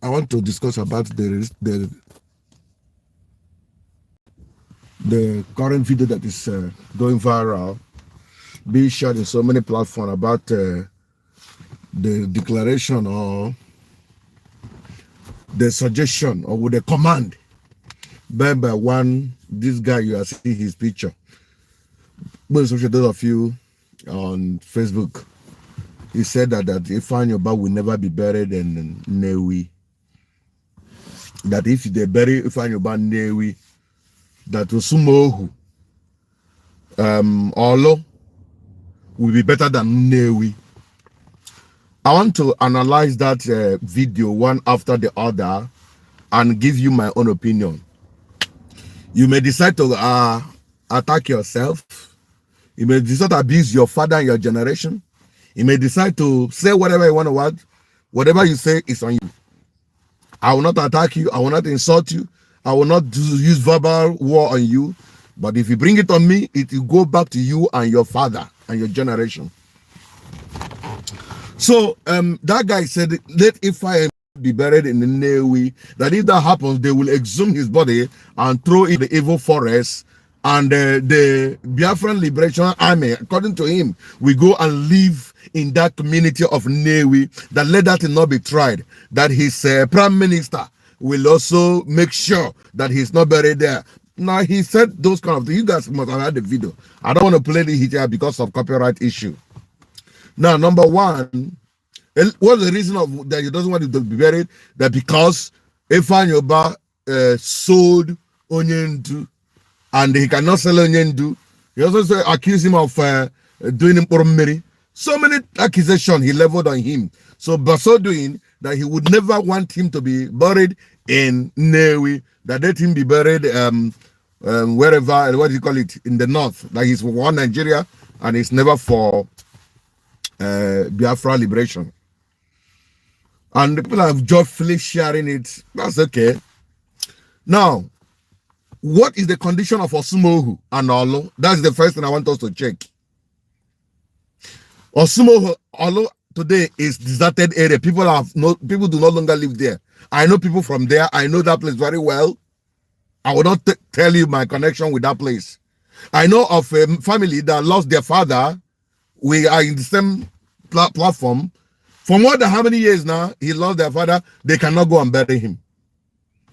I want to discuss about the current video that is going viral, being shared in so many platforms about the declaration or the suggestion or with the command made by this guy. You are seeing his picture. Most of those of you on Facebook, he said that Ifanyi Uba will never be buried in Nnewi. That if they bury Ifanyi Uba in Nnewi, that Osumohu, Olo will be better than Nnewi. I want to analyze that video one after the other and give you my own opinion. You may decide to attack yourself. You may decide to abuse your father and your generation. You may decide to say whatever you want to want. Whatever you say is on you. I will not attack you. I will not insult you. I will not use verbal war on you. But if you bring it on me, it will go back to you and your father and your generation. So that guy said, let Ifanyi be buried in the Nnewi, that if that happens, they will exhume his body and throw it in the evil forest. And the Biafran Liberation Army, according to him, we go and live in that community of Nnewi, that let that not be tried, that his prime minister will also make sure that he's not buried there. Now, he said those kind of things. You guys must have had the video. I don't want to play it here because of copyright issue. Now, number one, what's the reason of that he doesn't want to be buried? That because Ifanyi Uba sold Onyendu, and he cannot sell Onyendu. He also accused him of doing him. So many accusations he leveled on him. So by so doing, that he would never want him to be buried in Nnewi, that let him be buried wherever, what do you call it, in the north. Like he's for one Nigeria, and it's never for Biafra liberation. And the people are joyfully sharing it. That's okay. Now, what is the condition of Osumohu and Olo? That's the first thing I want us to check. Osumohu, Olo today is deserted area. People do no longer live there. I know people from there. I know that place very well. I will not tell you my connection with that place. I know of a family that lost their father. We are in the same platform. For more than how many years now, he lost their father. They cannot go and bury him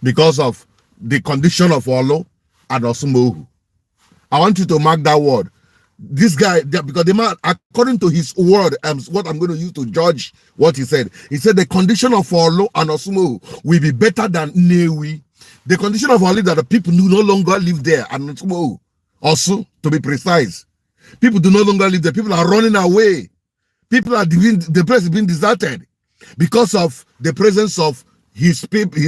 because of the condition of Olo and Osumohu. I want you to mark that word. This guy, because the man, according to his word, what I'm going to use to judge what he said. He said the condition of Olo and Osumohu will be better than Nnewi. The condition of Olo that the people do no longer live there, and Osumohu, also to be precise, people do no longer live there. People are running away. People are the place is being deserted because of the presence of his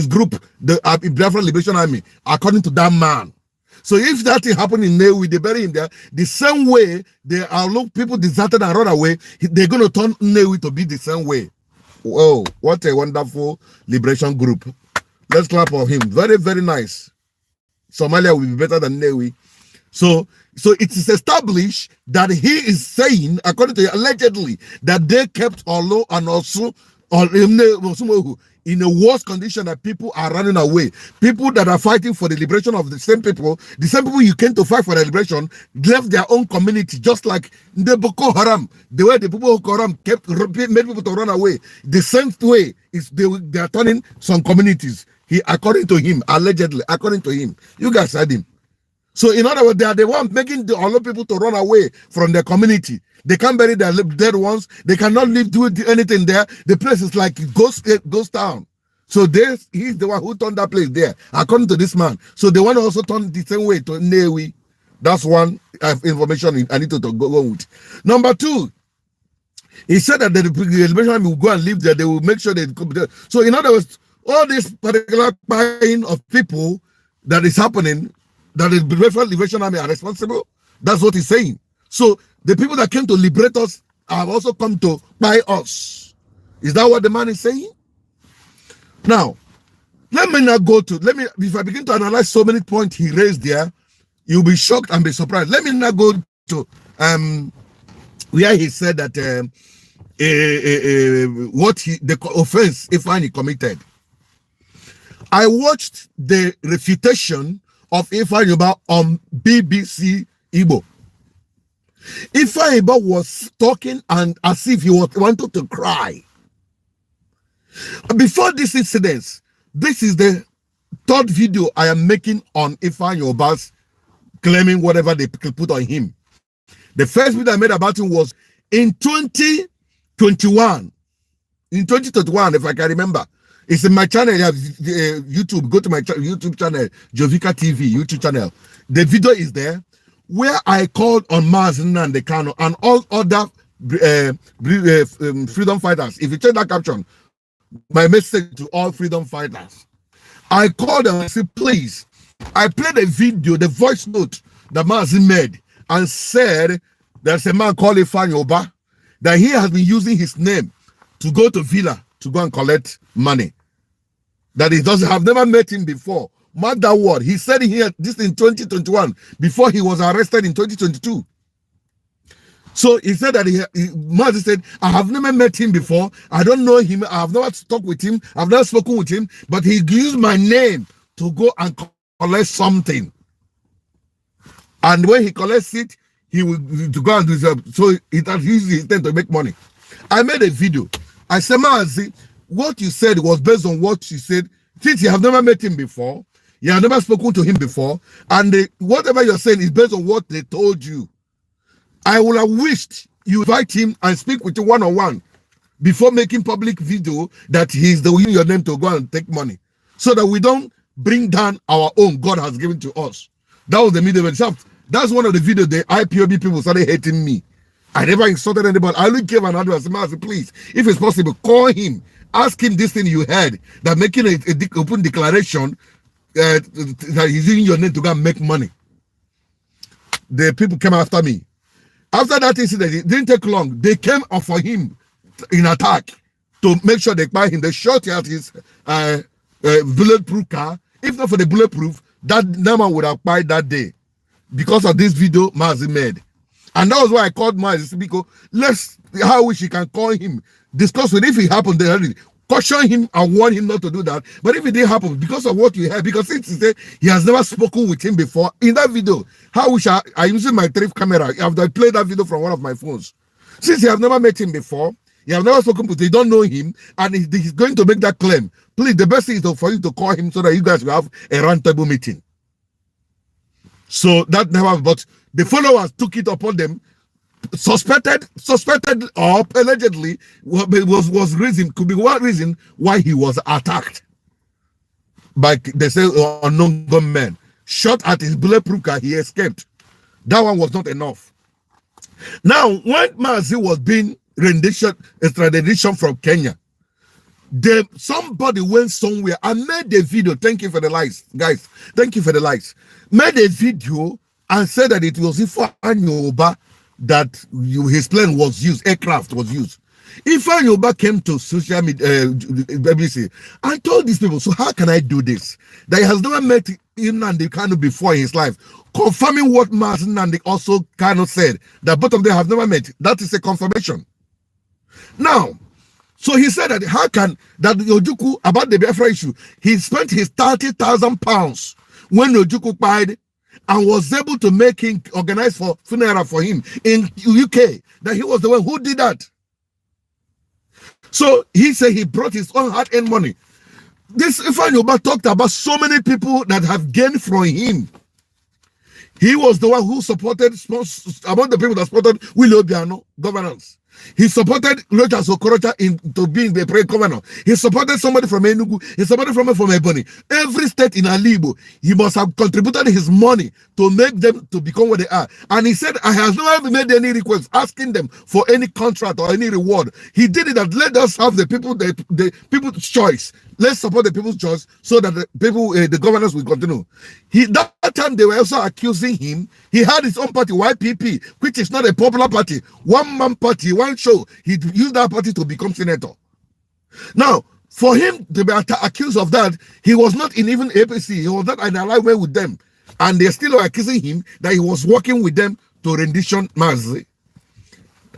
group, the Biafra Liberation Army, according to that man. So if that thing happened in Nnewi, they bury him there, the same way they are people deserted and run away, they're going to turn Nnewi to be the same way. Whoa, what a wonderful liberation group. Let's clap for him. Very, very nice. Somalia will be better than Nnewi. So it is established that he is saying, according to allegedly, that they kept Olo and also Osumohu in a worse condition, that people are running away. People that are fighting for the liberation of the same people you came to fight for the liberation, left their own community, just like the Boko Haram. The way the people of Boko Haram made people to run away. The same way is they are turning some communities. According to him, allegedly, according to him, you guys heard him. So in other words, they are the ones making the other people to run away from their community. They can't bury their dead ones. They cannot do anything there. The place is like ghost town. So he's the one who turned that place there, according to this man. So they want to also turn the same way to Nnewi. That's one information I need to go with. Number two, he said that the liberation will go and live there. They will make sure they come there. So in other words, all this particular buying of people that is happening, that the Liberation Army are responsible. That's what he's saying. So the people that came to liberate us have also come to buy us. Is that what the man is saying? Now, if I begin to analyze so many points he raised there, you'll be shocked and be surprised. Let me now go to where he said that the offense Ifanyi committed. I watched the refutation of Ifanyi Uba on BBC Igbo. Ifanyi Uba was talking and as if he wanted to cry. Before this incident, this is the third video I am making on Ifanyi Uba's claiming whatever they put on him. The first video I made about him was in 2021. In 2021, if I can remember. It's in my channel, YouTube. Go to my YouTube channel, Jovika TV YouTube channel. The video is there where I called on Mazi Nnamdi Kanu and all other freedom fighters. If you check that caption, my message to all freedom fighters. I called them and said, please. I played a video, the voice note that Mazi made and said there's a man called Ifanyi Uba that he has been using his name to go to Villa to go and collect money. That he doesn't have never met him before. Mark that word. He said here this in 2021 before he was arrested in 2022. So he said that Mazi said, I have never met him before. I don't know him. I have never talked with him. I've never spoken with him. But he used my name to go and collect something. And when he collects it, he will to go and do so it has used his intent to make money. I made a video. I said, Mazi, what you said was based on what you said. Since you have never met him before, you have never spoken to him before, and whatever you're saying is based on what they told you. I would have wished you invite him and speak with you one-on-one before making public video that he's the using your name to go and take money, so that we don't bring down our own God has given to us. That was the middle itself. That's one of the videos the IPOB people started hating me. I never insulted anybody. I only gave an advice. I said, please, if it's possible, call him. Ask him this thing you heard, that making an open declaration that he's using your name to go and make money. The people came after me. After that incident, it didn't take long. They came up for him in attack to make sure they buy him. They shot at his bulletproof car. If not for the bulletproof, that man would have died that day because of this video Mazi made. And that was why I called Mazi, because how we can call him, discuss with if it happened, caution him and warn him not to do that. But if it didn't happen, because of what you heard, because since he said he has never spoken with him before, in that video, I using my thrift camera, I played that video from one of my phones. Since you have never met him before, you have never spoken with him, you don't know him, and he's going to make that claim, please, the best thing is for you to call him so that you guys will have a roundtable meeting. So that never, but the followers took it upon them, suspected or allegedly was reason, could be one reason why he was attacked by, they say, unknown gunmen. Shot at his bulletproof car, he escaped. That one was not enough. Now, when Mazi was being extradition from Kenya, somebody went somewhere and made a video. Thank you for the likes, guys. Thank you for the likes. Made a video and said that it was Ifanyi Uba that his plane was used, aircraft was used. Ifanyi Uba came to social media, BBC, and told these people, so how can I do this? That he has never met Nnamdi Kanu before in his life, confirming what Mazi Nnamdi also Kanu said, that both of them have never met. That is a confirmation. Now, so he said that how can that Ojukwu, about the Biafra issue, he spent his £30,000 when Ojukwu died and was able to make him organize for funeral for him in UK, that he was the one who did that. So he said he brought his own hard-earned money. This Ifanyi Uba talked about so many people that have gained from him. He was the one who supported, among the people that supported Willie Obiano governance. He supported Rochas Okorocha into being the pre-governor. He supported somebody from Enugu. He supported somebody from Ebony. Every state in Alibo, he must have contributed his money to make them to become what they are. And he said, I have never made any request asking them for any contract or any reward. He did it that let us have the people's choice. Let's support the people's choice so that the people, the governors will continue. That time they were also accusing him. He had his own party, YPP, which is not a popular party. One man party, one show. He used that party to become senator. Now, for him to be accused of that, he was not in even APC. He was not in alignment with them. And they still are accusing him that he was working with them to rendition Mazi.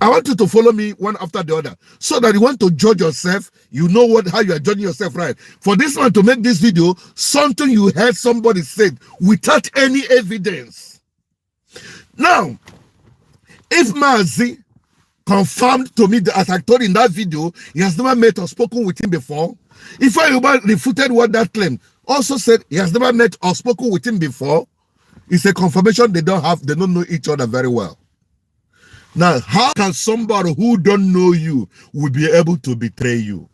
I want you to follow me one after the other so that you want to judge yourself. You know how you are judging yourself, right? For this one to make this video, something you heard somebody said without any evidence. Now, if Mazi confirmed to me that, as I told in that video, he has never met or spoken with him before. Ifanyi Uba refuted what that claim. Also said he has never met or spoken with him before. It's a confirmation they don't know each other very well. Now, how can somebody who don't know you will be able to betray you?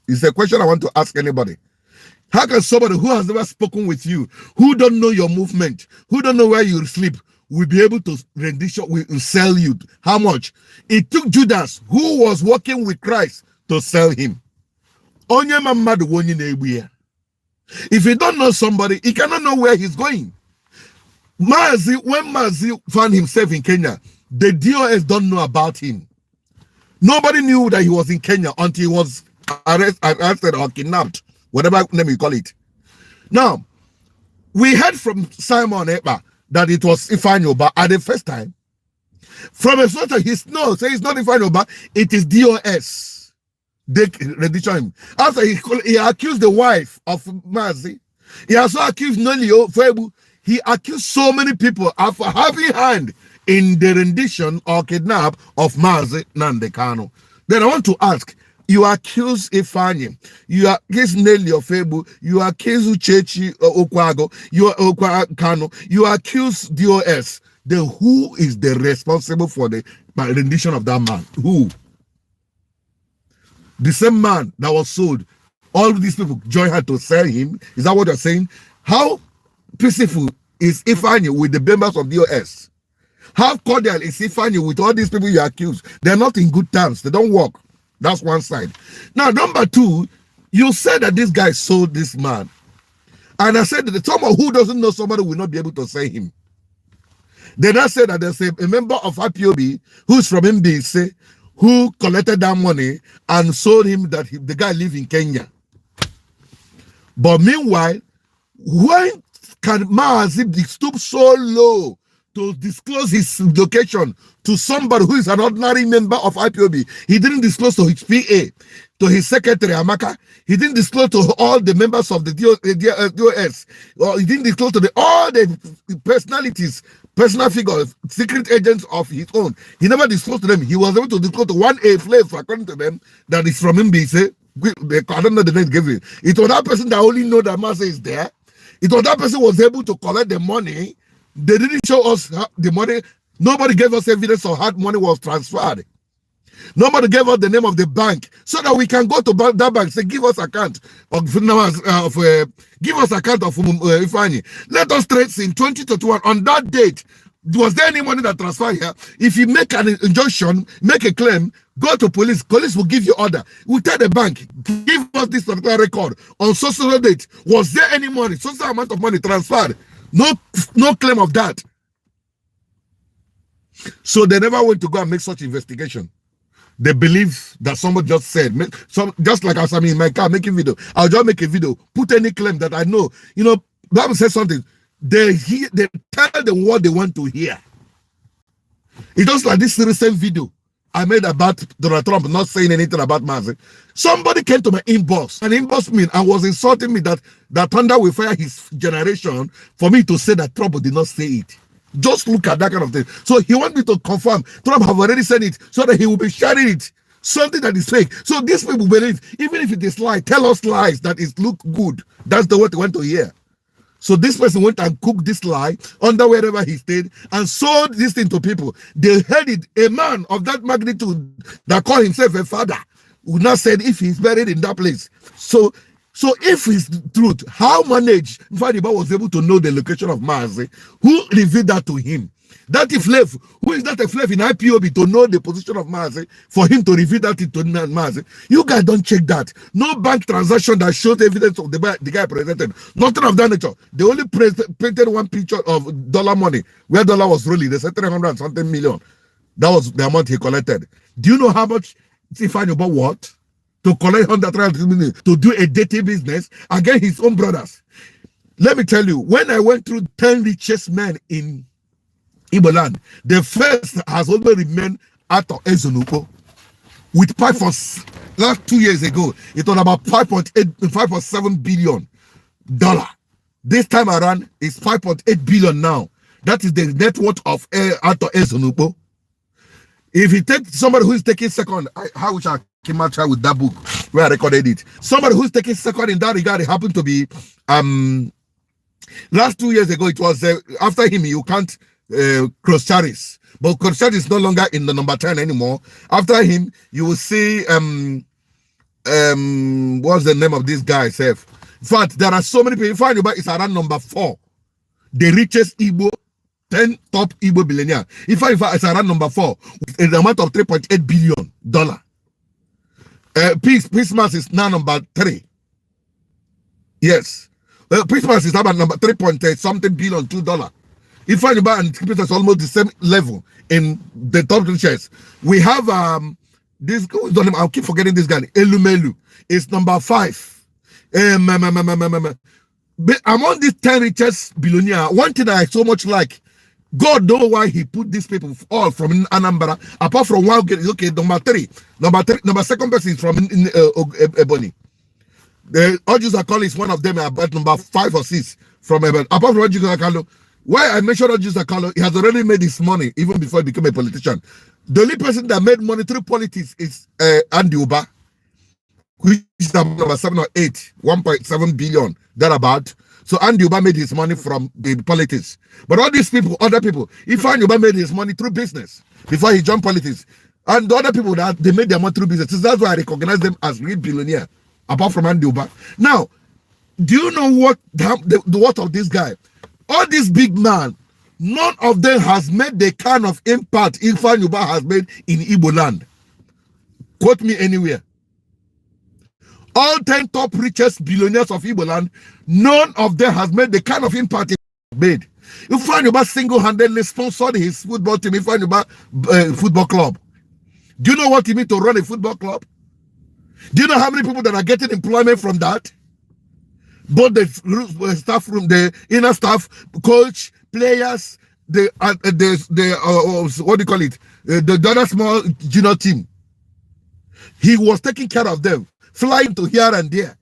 It's a question I want to ask anybody. How can somebody who has never spoken with you, who don't know your movement, who don't know where you sleep, will be able to rendition, will sell you? How much? It took Judas, who was working with Christ, to sell him. If you don't know somebody, he cannot know where he's going. When Mazi found himself in Kenya, the DOS don't know about him. Nobody knew that he was in Kenya until he was arrested or kidnapped, whatever name you call it. Now, we heard from Simon Ekpa that it was Ifanyi Uba at the first time. From a sort of it's not Ifanyi Uba, it is DOS. They rendition him. After he accused the wife of Mazi, he also accused Nnewi Febu. He accused so many people of having hand in the rendition or kidnap of Mazi Nandekano. Then I want to ask, you accuse Ifanyi, you accuse Nnewi Febu, you accuse Uchechi Okwago, you accuse DOS. Then who is the responsible for the rendition of that man? Who? The same man that was sold. All these people join her to sell him. Is that what you're saying? How peaceful is Ifanyi with the members of DOS? How cordial is Ifanyi with all these people you accuse? They're not in good terms. They don't work. That's one side. Now, number two, you said that this guy sold this man. And I said that someone who doesn't know somebody will not be able to say him. Then I said that there's a member of IPOB who's from MBC who collected that money and sold him that the guy live in Kenya. But meanwhile, why can Mazi stoop so low to disclose his location to somebody who is an ordinary member of IPOB? He didn't disclose to his PA, to his secretary Amaka. He didn't disclose to all the members of the DOS. Or he didn't disclose to all the personalities, personal figures, secret agents of his own. He never disclosed to them. He was able to disclose to one A slave, according to them, that is from MBC. I don't know the name given. It was that person that only know that Mazi is there. It was that person was able to collect the money. They didn't show us the money. Nobody gave us evidence of how money was transferred. Nobody gave us the name of the bank so that we can go to that bank. Say, give us account of Ifanyi. Let us trace in 2021 on that date. Was there any money that transferred here? If you make an injunction, make a claim, go to police. Police will give you order. We tell the bank, give us this particular record on social date. Was there any money, social amount of money transferred? No claim of that. So they never went to go and make such investigation. They believe that somebody just said, just like I'm in my car making video. I'll just make a video, put any claim that I know. You know, Bible says something. They tell them what they want to hear. It's just like this recent video I made about Donald Trump not saying anything about Mazi. Somebody came to my inbox and inboxed me and was insulting me that thunder will fire his generation for me to say that Trump did not say it. Just look at that kind of thing. So he wants me to confirm Trump have already said it so that he will be sharing it. Something that is fake. So these people believe, even if it is lie, tell us lies that it look good. That's the word they want to hear. So this person went and cooked this lie under wherever he stayed and sold this thing to people. They heard it. A man of that magnitude that called himself a father would not say if he's buried in that place. So if it's truth, how managed Ifanyi Uba was able to know the location of Mazi? Who revealed that to him? That Iflef, who is that Iflef in IPOB to know the position of Mazi, for him to reveal that to Mazi? You guys don't check that. No bank transaction that showed evidence of the guy presented. Nothing of that nature. They only printed one picture of dollar money, where dollar was rolling. They said 300 and something million. That was the amount he collected. Do you know how much Ifanyi Uba worth? To collect 100 million, to do a dirty business against his own brothers. Let me tell you, when I went through 10 richest men in Igbo land, the first has always remained Ato Ezonupo with pipe for last 2 years ago. It was about 5.7 billion dollar. This time around, it's 5.8 billion now. That is the net worth of Ato Ezonupo. If you take somebody who is taking second, how we shall came out with that book where I recorded it. Somebody who's taking second in that regard, it happened to be last 2 years ago. It was after him. You can't cross Charis, but cross Charis is no longer in the number 10 anymore. After him, you will see what's the name of this guy? Self. In fact, there are so many people. Ifanyi Uba is around number 4, the richest Igbo. 10 top Igbo billionaire. Ifanyi Uba is around number 4 with an amount of $3.8 billion. Peace Mass is now number 3. Yes. Peace Mass is about number 3 something billion, $2. Ifanyi Uba and Peter is almost the same level in the top 2 shares. We have this, I'll keep forgetting this guy. Elumelu is number 5. Among these 10 richest billionaire, one thing I so much like, God knows why he put these people all from Anambra, apart from one, okay, number second person is from Ebony. The Ojus Akalo is one of them, about number 5 or 6 from Ebony. Apart from Ojus Akalo, why I mentioned Ojus Akalo, he has already made his money even before he became a politician. The only person that made money through politics is Andy Uba, which is number 7 or 8, 1.7 billion, thereabout. So Andy Uba made his money from the politics. But all these people, other people, Ifanyi Uba made his money through business before he joined politics. And the other people, that they made their money through business. So that's why I recognize them as real billionaire, apart from Andy Uba. Now, do you know what the worth of this guy? All these big man, none of them has made the kind of impact Ifanyi Uba has made in Igbo land. Quote me anywhere. All 10 top richest billionaires of Igbo land, none of them has made the kind of impact he made. Ifanyi Uba single-handedly sponsored his football team, Ifanyi Uba football club. Do you know what it means to run a football club? Do you know how many people that are getting employment from that? Both the staff room, the inner staff, coach, players, the what do you call it? The other small junior team. He was taking care of them, flying to here and there.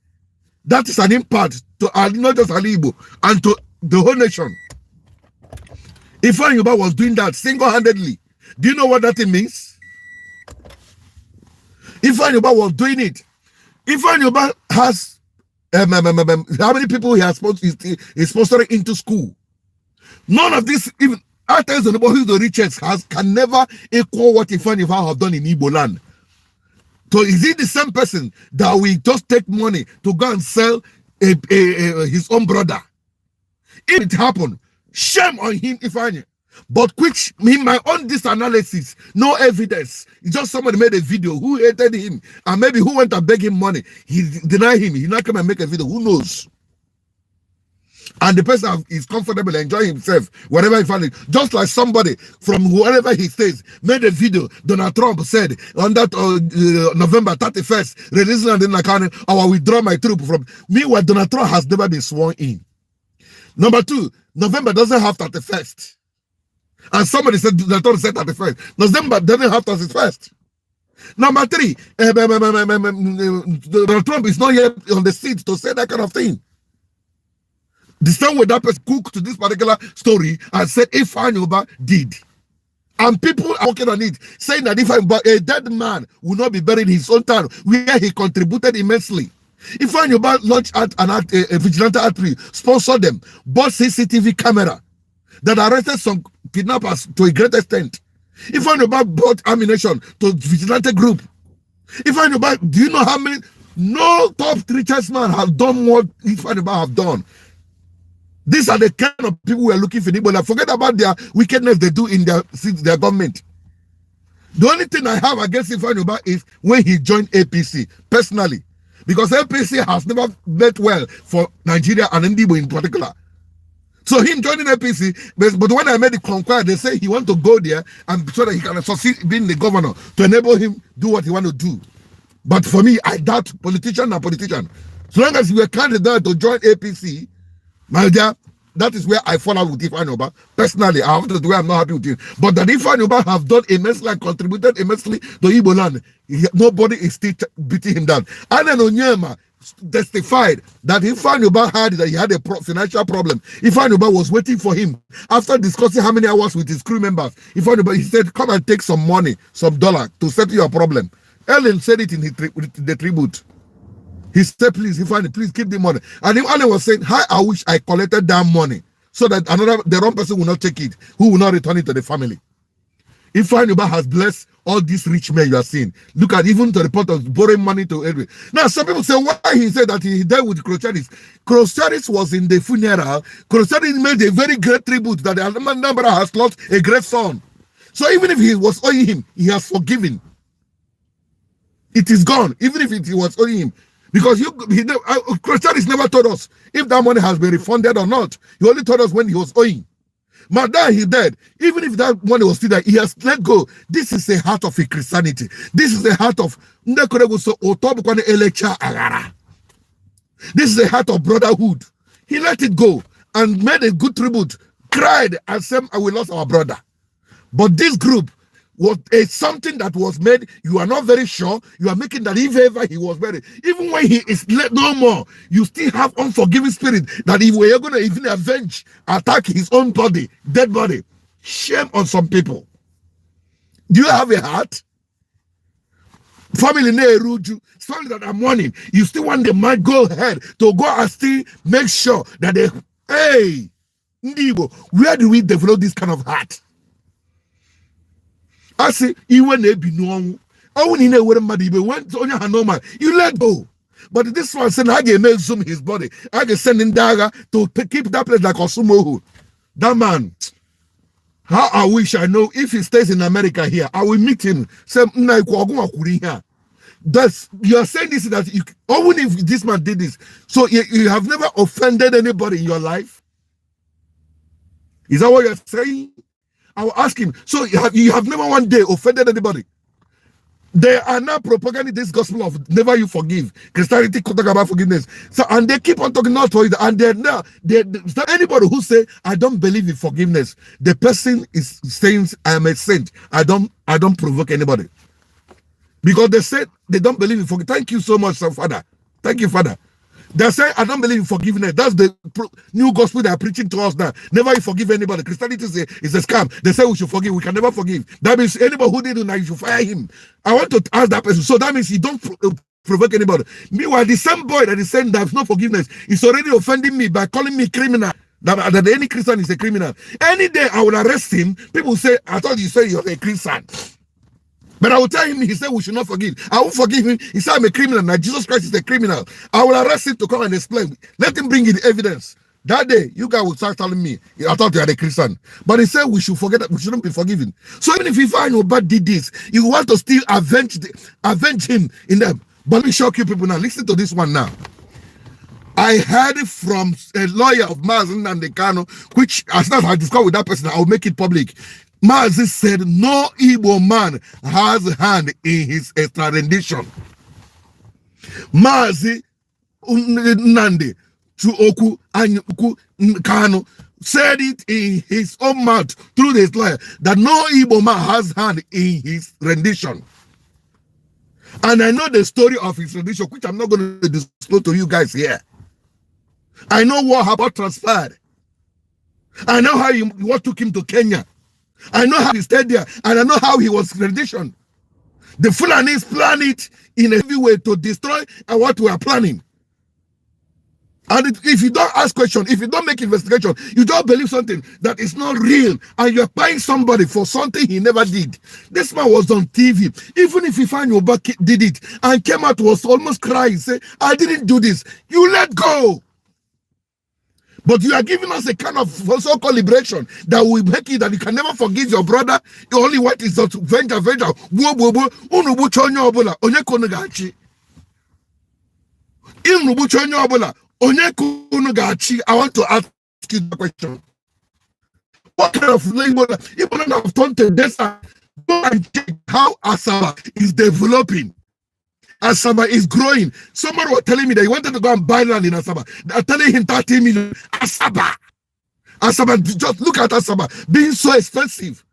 That is an impact to not just Igbo and to the whole nation. Ifanyi Uba was doing that single-handedly. Do you know what that thing means? Ifanyi Uba was doing it. Ifanyi Uba has how many people he has sponsoring into school? None of this, even after who is the richest, can never equal what Ifanyi Uba have done in Igbo land. So is it the same person that we just take money to go and sell his own brother? If it happened, shame on him, Ifanyi. But which in my own disanalysis, no evidence. It's just somebody made a video who hated him and maybe who went and beg him money. He denied him. He not come and make a video. Who knows? And the person is comfortable, enjoying himself wherever he finds it. Just like somebody from wherever he stays made a video. Donald Trump said on that November 31st, releasing on the account, I will withdraw my troop from. Meanwhile, Donald Trump has never been sworn in. Number 2, November doesn't have 31st. And somebody said Donald Trump said 31st. November doesn't have 31st. Number 3, Donald Trump is not yet on the seat to say that kind of thing. The same way that person cooked to this particular story and said Ifanyi Uba did. And people are working on it, saying that Ifanyi Uba, a dead man, will not be buried in his own town, where he contributed immensely. Ifanyi Uba launched a vigilante artery, sponsored them, bought CCTV camera that arrested some kidnappers to a great extent. Ifanyi Uba bought ammunition to vigilante group. Ifanyi Uba, do you know how many? No top richest man have done what Ifanyi Uba have done. These are the kind of people we are looking for. But forget about their wickedness they do in their government. The only thing I have against Ifanyi Uba is when he joined APC, personally. Because APC has never met well for Nigeria and Ndibo in particular. So him joining APC, but when I made the conquer, they say he want to go there and so that he can succeed being the governor to enable him do what he want to do. But for me, I doubt politician. So long as you were candidate to join APC, my dear, that is where I fall out with Ifanyi Uba. Personally, I have to do I'm not happy with him. But that Ifanyi Uba have done immensely and contributed immensely to Igbo land, nobody is still beating him down. And then Onyema testified that Ifanyi Uba had that he had a financial problem. Ifanyi Uba was waiting for him after discussing how many hours with his crew members. Ifanyi Uba, he said, come and take some money, some dollar to settle your problem. Ellen said it in the tribute. He said, please, Ifanyi, please keep the money. And Ellen was saying, how I wish I collected that money so that the wrong person will not take it, who will not return it to the family. Ifanyi Uba has blessed all these rich men you are seeing. Look at even to the point of borrowing money to every. Now, some people say, why he said that he died with Crocharis? Crocharis was in the funeral. Crocharis made a very great tribute that the Almandambra has lost a great son. So even if he was owing him, he has forgiven. It is gone, even if he was owing him. Because Crocharis never told us if that money has been refunded or not. He only told us when he was owing. But now he dead. Even if that money was still there, he has let go. This is the heart of a Christianity. This is the heart of this is the heart of brotherhood. He let it go and made a good tribute, cried and said, we lost our brother. But this group was something that was made, you are not very sure, you are making that if ever he was buried, even when he is let no more, you still have unforgiving spirit that if we are going to even avenge, attack his own body, dead body. Shame on some people. Do you have a heart? Family family that are mourning, you still want the man go ahead to go and still make sure that they, hey, Ndibo, where do we develop this kind of heart? I say, even if you know, only know where somebody went on your normal, you let go. But this one said, I can make zoom his body. I can send in dagger to keep that place like Osumo. That man, how I wish I know if he stays in America here, I will meet him. Say, that's you are saying this that you only if this man did this. So you have never offended anybody in your life. Is that what you're saying? I will ask him, so you have never one day offended anybody? They are now propagating this gospel of never you forgive. Christianity talk about forgiveness. So and they keep on talking not for it. And they're now anybody who say I don't believe in forgiveness, the person is saying I am a saint. I don't provoke anybody. Because they said they don't believe in forgiveness. Thank you so much, Father. Thank you, Father. They say, I don't believe in forgiveness. That's the new gospel they are preaching to us now. Never you forgive anybody. Christianity is a scam. They say we should forgive. We can never forgive. That means anybody who did it now, you should fire him. I want to ask that person. So that means you don't provoke anybody. Meanwhile, the same boy that is saying there's no forgiveness is already offending me by calling me criminal. That any Christian is a criminal. Any day I will arrest him. People say, I thought you said you're a Christian. But I will tell him, he said we should not forgive. I will forgive him. He said I'm a criminal. Now Jesus Christ is a criminal. I will arrest him to come and explain. Let him bring in the evidence. That day, you guys will start telling me, I thought you are a Christian. But he said we should forget that we shouldn't be forgiven. So even if Ifanyi Uba did this, you want to still avenge him in them. But let me shock you people now. Listen to this one now. I heard from a lawyer of Mazen and Dekano, which as soon as I discuss with that person, I will make it public. Mazi said no Igbo man has a hand in his extradition. Mazi Nande Chuoku Anyuku Kano said it in his own mouth through his lawyer that no Igbo man has hand in his rendition. And I know the story of his rendition, which I'm not going to disclose to you guys here. I know what transpired. I know how what took him to Kenya. I know how he stayed there, and I know how he was rendition. The Fulanis plan it in a heavy way to destroy what we are planning. And if you don't ask questions, if you don't make investigation, you don't believe something that is not real, and you're buying somebody for something he never did. This man was on TV. Even if Ifanyi Uba did it and came out was almost crying, say, I didn't do this. You let go. But you are giving us a kind of so-called liberation that will make it that you can never forgive your brother. The only what is that venture. I want to ask you the question. What kind of labor even have turned to this? Go and check how Asaba is developing. Asaba is growing. Someone was telling me that he wanted to go and buy land in Asaba. They're telling him 30 million. Asaba. Asaba, just look at Asaba being so expensive.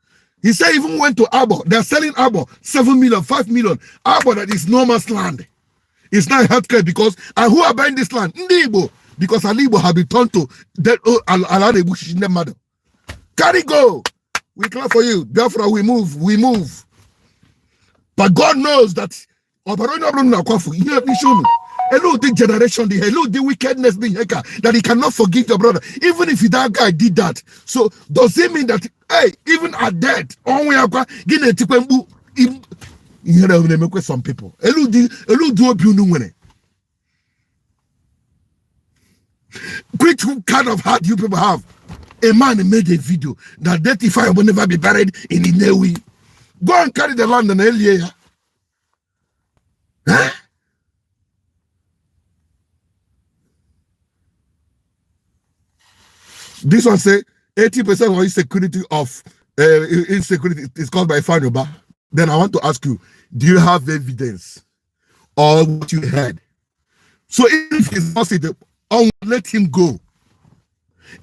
He said even went to Abo. They're selling Abo 7 million, 5 million. Abo that is no man's land. It's not healthcare because, and who are buying this land? Ndibo. Because Alibo have been turned to that Aladebush in the mother. Carry go. We clap for you. Therefore, we move. But God knows that hello, the generation, the wickedness that he cannot forgive your brother, even if that guy did that. So does it mean that even at death, some people which kind of heart you people have? A man made a video that Ifanyi will never be buried in Nnewi. Go and carry the land in Elia. Huh? This one say 80% of insecurity is caused by Ifanyi Uba. Then I want to ask you, do you have evidence or what you heard? So if he's lost it, let him go.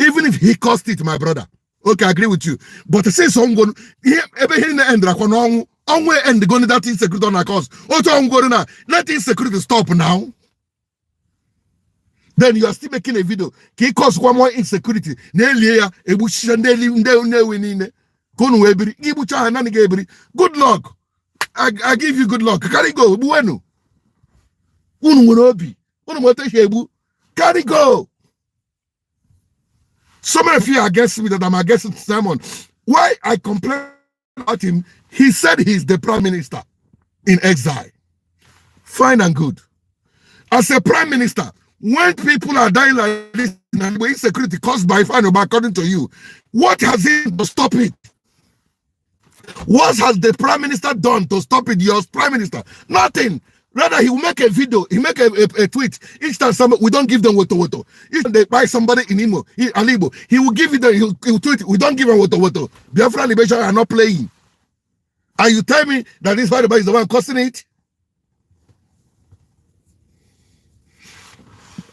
Even if he cost it, my brother. Okay, I agree with you. But say someone ever in the end, and going that insecurity on our cause. Let insecurity stop now. Then you are still making a video. Can cause one more insecurity? Good luck. I give you good luck. Carry go. Bueno. Carry go. Some of you are against me that I'm against Simon. Why I complain about him? He said he's the prime minister in exile. Fine and good. As a prime minister, when people are dying like this, and insecurity caused by Ifanyi Uba, according to you, what has he done to stop it? What has the prime minister done to stop it? Your prime minister, nothing. Rather, he will make a video, he make a tweet. Each time we don't give them woto. If they buy somebody in Alibo, he will give it them, he will tweet, we don't give them woto. Biafra Liberation are not playing. And you tell me that this Ifanyi Uba is the one causing it?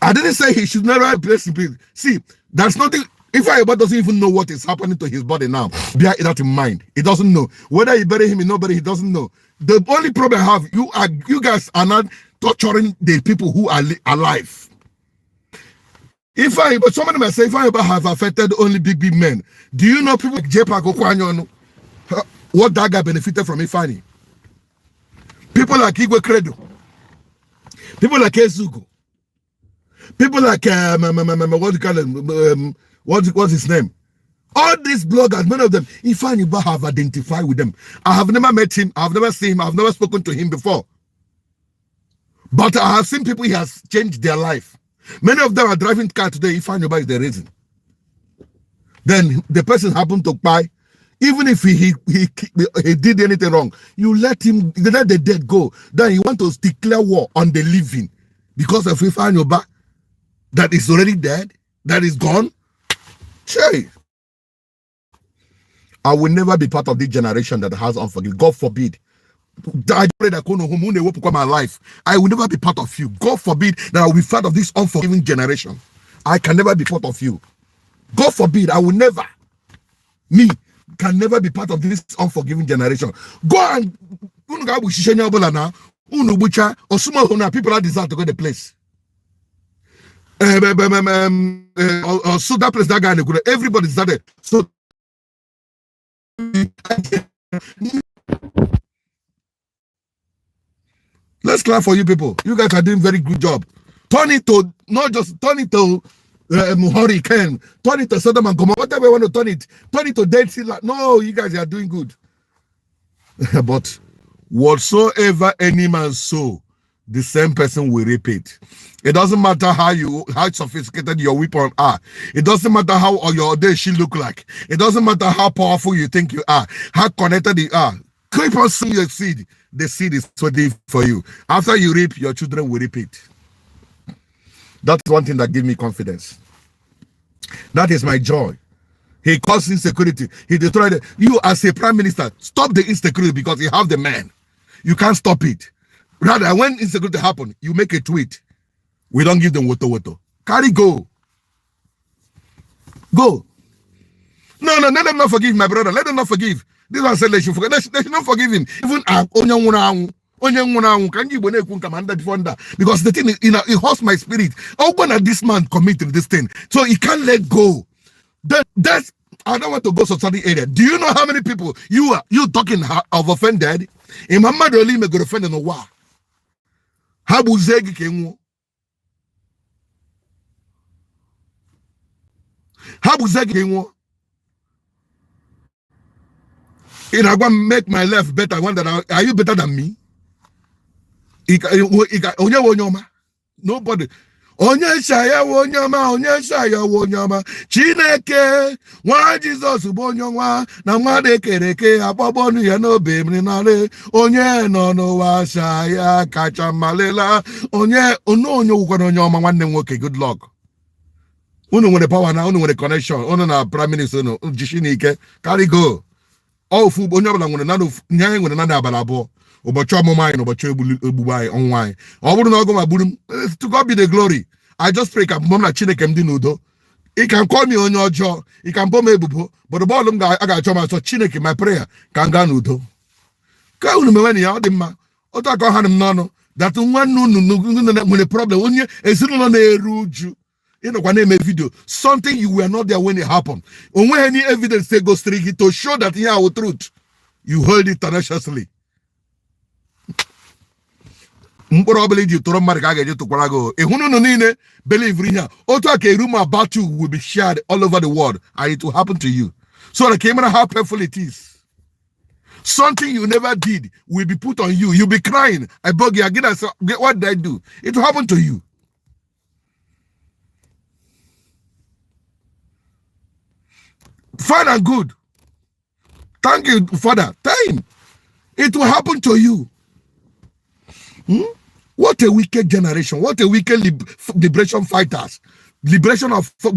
I didn't say he should never place in peace. See, there's nothing. Ifanyi Uba doesn't even know what is happening to his body now. Bear that in mind. He doesn't know. Whether he bury him or nobody, he doesn't know. The only problem I have, you guys are not torturing the people who are alive. But somebody might say Ifanyi Uba have affected only big men. Do you know people like Jepa Kokwanyon, what that guy benefited from Ifanyi? People like Igwe Credo. People like Ezugo. People like what do you call him? What's his name? All these bloggers, many of them, Ifanyi Uba have identified with them. I have never met him, I have never seen him, I have never spoken to him before. But I have seen people he has changed their life. Many of them are driving car today. Ifanyi Uba is the reason. Then the person happened to buy. Even if he did anything wrong, you let the dead go. Then you want to declare war on the living because of Ifanyi Uba that is already dead, that is gone. Hey, I will never be part of this generation that has unforgiveness. God forbid. I pray that my life. I will never be part of you. God forbid that I will be part of this unforgiving generation. I can never be part of you. God forbid, I will never. Me can never be part of this unforgiving generation. Go and people are desire to go to the place. So that place, that guy, everybody started. So let's clap for you people. You guys are doing very good job. Turn it to not just turn it to hurricane, turn it to Sodom and Gomorrah, whatever you want to turn it to Dead Sea. No, you guys are doing good. But whatsoever any man sow, the same person will reap it. It doesn't matter how sophisticated your weapon are. It doesn't matter how your day should look like. It doesn't matter how powerful you think you are, how connected you are. Keep on sowing your seed. The seed is waiting for you. After you reap, your children will reap it. That's one thing that gives me confidence. That is my joy. He caused insecurity. He destroyed it. You as a prime minister, stop the insecurity because you have the man. You can't stop it. Rather, when insecurity happens, you make a tweet. We don't give them woto. Carry go. Go. No, let them not forgive my brother. Let them not forgive. This one said they should forget. They should not forgive him. Even because the thing is, it hurts my spirit. Oh, when this man committed this thing, so he can't let go. That's I don't want to go to certain area. Do you know how many people you talking of offended? In my mother only me go offend no wa. How buzegi kenwo? How buzegi kenwo? If I want to make my life better, I want that. Are you better than me? Nobody. Onye shaya wonyama Chineke nwa Jesus bonyonwa na mwade kereke ababonu ya no be mrinale onye no no wa shaya kacha malela onye ukwana onyoma nwanne nwoke. Good luck. Unu nwere power na unu nwere connection unu na prime minister no jishinike carry go. Ofu onye ọbụla nwere nanya nwere nana abala abụọ ụbọchị ọmụmụ anyị na ụbọchị egbugbu anyị ọnwa anyị ọ bụrụ na ọgụ ma gburu m to God be the glory. I just pray ka mbọ m na Chineke m dị n'udo. Ị ka call me onye ọjọọ ị ka mbọ m ebubo but bọọlụ m ga-achọ m asọ Chineke my prayer ka m gaa n'udo ka unu mewe na ya ọ dị mma otu aka ọ ha m n'ọnụ that nwanne unu nwere problem onye ezinụlọ na-eru uju ịnọkwa na-eme video something you were not there when it happened. Onwe any evidence say go straight to show that here our truth. You hold it tenaciously. Probably you to mmadụ ka a ga-eji tụkwara go. Ehunu niile believe here. Otu aka a rumor about you will be shared all over the world and it will happen to you. So the camera how painful it is. Something you never did will be put on you. You'll be crying. I beg you again. What did I do? It will happen to you. Fine and good. Thank you, Father. Time. It will happen to you. What a wicked generation. What a wicked liberation fighters. Liberation of the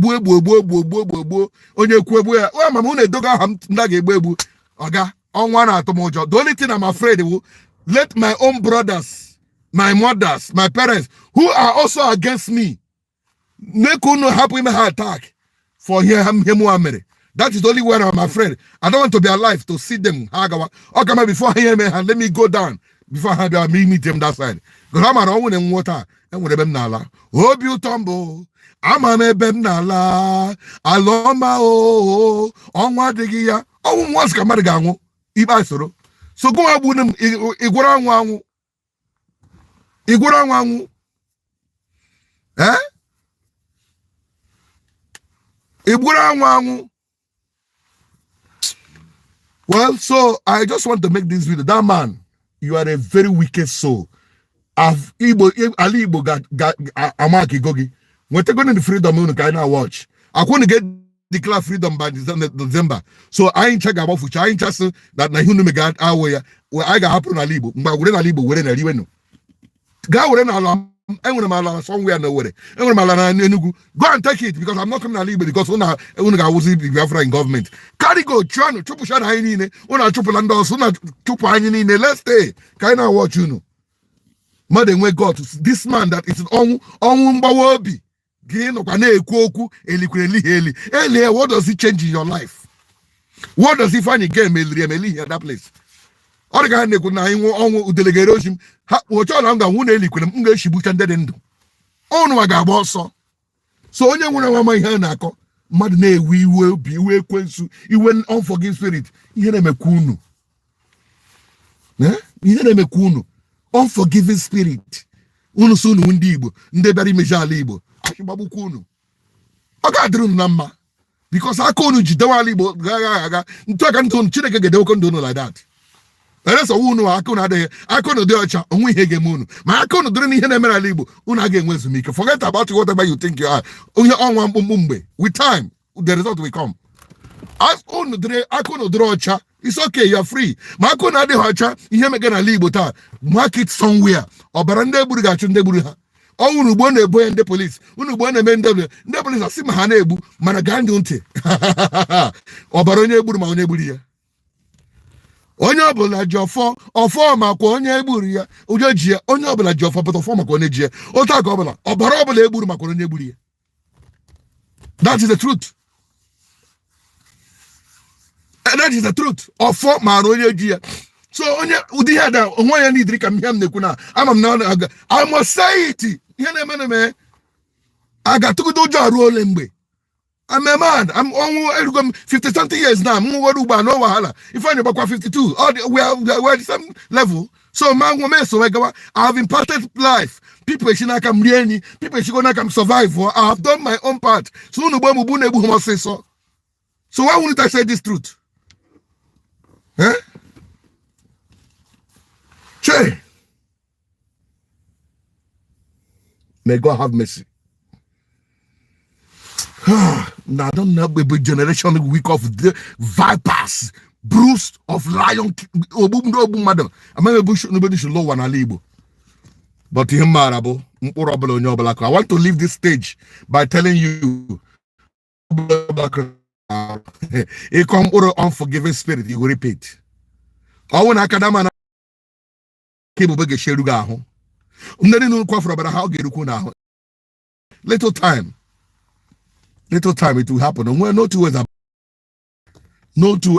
only thing I'm afraid of, let my own brothers, my mothers, my parents, who are also against me, they could not help him attack for him. That is the only where I'm afraid. I don't want to be alive to see them. Okay, before I hear me, let me go down. Before I meet them that side. Because I'm around in water and with them nala. Oh, you tumble. I'm a bem nala. Aloma oh, on what the gear. Oh, once Kamaragango. Ibasoro. So go up with them. Iguranwangu. Eh? Iguranwangu. Well, so I just want to make this video. That man, you are a very wicked soul. Ali Igbo got Amaki Gogi. When they're going to the freedom, you can watch. I couldn't get declare freedom by December. So I ain't check about future. I ain't just that na hunu me got away. Where I got happen Ali Igbo. But we're Ali Igbo. We're in Ali no. God we're in Allah. I'm gonna somewhere nowhere. I'm gonna go and take it because I'm not coming to leave because I was in the government. Carry go, trying to chupu shana hini, una chupu landos, una chupu hini, let's stay. Can I watch you know? Mother, we got this man that is on Mbawobi. Gain of Kane Koku, Eli, what does it change in your life? What does he find again, Meli at that place? All guy ne kuna on delegation watch all anga wuna elikwele mga shibucha ndede ndu onu aga boso so onye nwere nwa ihe na akọ mmadụ na-ewe iwe obi iwe ekwensu iwe unforgiving spirit ihe na-emekwa unu ihe na-emekwa unu unforgiving spirit unu so unu ndị Igbo ndị bịara imeji ala Igbo achịgbagbukwa unu ọ ga-adịrị unu na mma because aka unu jidewa ala Igbo ga ntu aka ntụ Chineke ga-edewekọ ndụ unu like that. That's a wound. I couldn't do it. Only Hegemon. My account during the Henry Libo. Unagain was me. Forget about whatever you think you are. On your own one Mumbai. With time, the result will come. I couldn't draw a cha. It's okay, you're free. My couldn't do a cha. You hear again a Libo. Mark it somewhere. Or Barande Burgachun de Burha. Oh, Unubone boy and the police. Unubone men the police are Simhanebu. Managandunte. Or Barone Burma Nebulia. Onye ọbụla ji ọfọ makwa onye egburu ya ụjọ ji ya onye ọbụla ji ọfọ pụta ọfọ makwa onye ji ya otu aka ọbụla ọbara ọbụla egburu makwa onye egburu ya. That is the truth. That is the truth. Or for Maronia. So on your Udiada, why I need Rikam Nekuna. I must say it. I got to go to Jarolembe. I'm a man. I'm almost 50 something years now. I'm no wahala. If I'm about 52, we're at the same level. So man, I have imparted life. People should not come really. People should not come survive. I have done my own part. So say so. So why wouldn't I say this truth? Huh? Che. May God have mercy. Now I don't know a generation week of the vipers, bruised of lion. Madam, nobody should know one alibo. But him marabo, I want to leave this stage by telling you, a come unforgiving spirit, you will repeat. I want Akadama came bege sheruga ho. Umnani no kwa for how geruku na ho. Little time it will happen. And we're not two ways. No two